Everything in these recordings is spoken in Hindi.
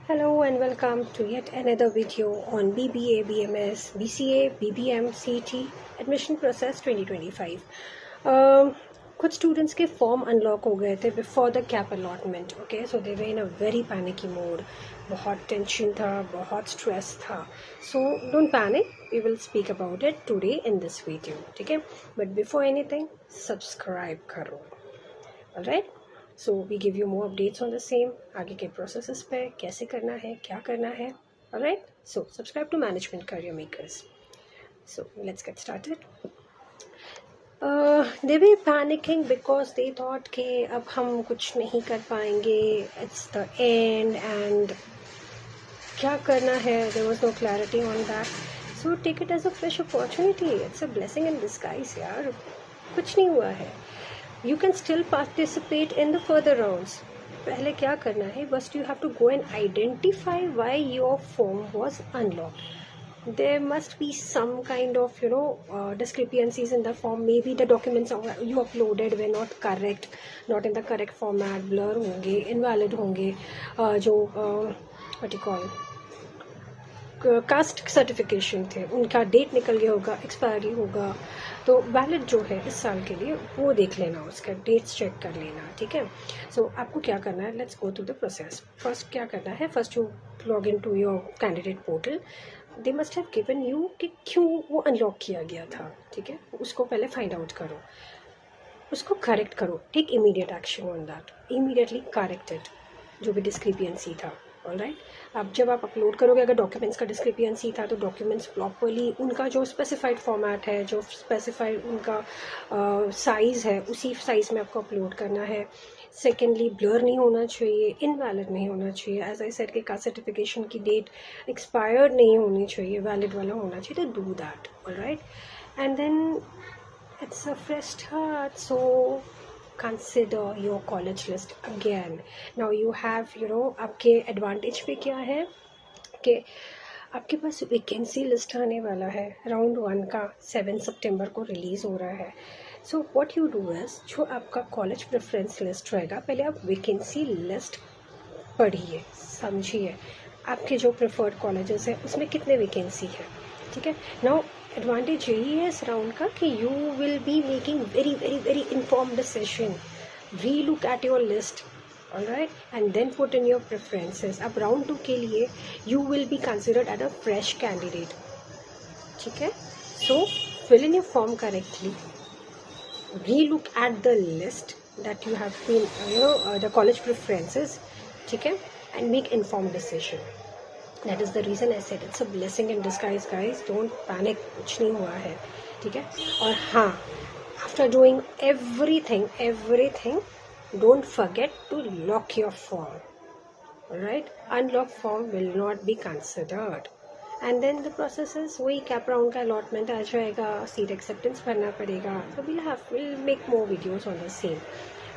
Hello and welcome to yet another video on BBA, BMS, BCA, BBM, CT admission process 2025. कुछ स्टूडेंट्स के फॉर्म अनलॉक हो गए थे before the cap allotment. Okay, so they were in a very panicky mode. बहुत टेंशन था, बहुत स्ट्रेस था. So don't panic, we will speak about it today in this video. ठीक है, बट बिफोर एनीथिंग सब्सक्राइब करो. Alright, so we give you more updates on the same. आगे के प्रोसेसेस पे कैसे करना है, क्या करना है. Alright, so subscribe to management career makers. So let's get started. they were panicking because they thought कि अब हम कुछ नहीं कर पाएंगे, it's the end and क्या करना है. there was no clarity on that. so take it as a fresh opportunity. it's a blessing in disguise यार. कुछ नहीं हुआ है. you can still participate in the further rounds. पहले क्या करना है, first you have to go and identify why your form was unlocked. There must be some kind of discrepancies in the form. Maybe the documents you uploaded were not correct, not in the correct format, blur होंगे, invalid होंगे, जो what you call caste certification थे उनका डेट निकल गया होगा, एक्सपायरी होगा. तो वैलिड जो है इस साल के लिए वो देख लेना, उसका डेट्स चेक कर लेना. ठीक है, सो आपको क्या करना है, let's go through the process. First क्या करना है, first you log in to your candidate portal. They must have given you कि क्यों वो अनलॉक किया गया था. ठीक है, उसको पहले फाइंड आउट करो, उसको करेक्ट करो. Take immediate action on that, immediately corrected जो भी डिस्क्रिपियंसी था. ऑलराइट, अब जब आप अपलोड करोगे, अगर डॉक्यूमेंट्स का डिस्क्रिपियंसी था तो डॉक्यूमेंट्स प्रॉपरली उनका जो स्पेसिफाइड फॉर्मेट है, जो स्पेसिफाइड उनका साइज़ है, उसी साइज़ में आपको अपलोड करना है. सेकेंडली, ब्लर नहीं होना चाहिए, इनवैलिड नहीं होना चाहिए. एज आई सेड कि कास्ट सर्टिफिकेशन की डेट एक्सपायर्ड नहीं होनी चाहिए, वैलिड वाला होना चाहिए. तो do that. Alright, and then it's a fresh start, so consider your college list again. Now you have आपके एडवांटेज पे क्या है कि आपके पास वैकेंसी लिस्ट आने वाला है. राउंड 1 का 7 सितंबर को रिलीज़ हो रहा है. So what you do is, जो आपका कॉलेज प्रेफरेंस लिस्ट रहेगा, पहले आप वैकेंसी लिस्ट पढ़िए, समझिए आपके जो प्रेफर्ड कॉलेजेस हैं उसमें कितने वैकेंसी है. ठीक है, नाउ एडवांटेज यही है इस राउंड का कि you will be making very very very informed decision. Relook at your list, alright, and then put in your preferences. अब राउंड 2 के लिए you will be considered as a fresh candidate. ठीक है, so fill in your form correctly, relook at the list that you have been the college preferences. ठीक है, and make informed decision. That is the reason I said it's a blessing in disguise, guys. Don't panic, कुछ नहीं हुआ है. ठीक है, और हाँ, after doing everything, don't forget to lock your form. Alright, unlocked form will not be considered. And then the process is वही कैप राउंड का अलॉटमेंट आ जाएगा, सीट एक्सेप्टेंस भरना पड़ेगा. So we'll make more videos on the same.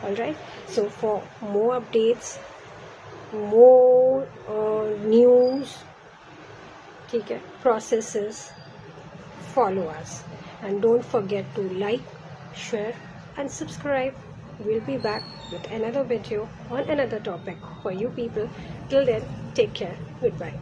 Alright, so for more updates, more news, ठीक है, processes, follow us and don't forget to like, share and subscribe. We'll be back with another video on another topic for you people. Till then, take care. Goodbye.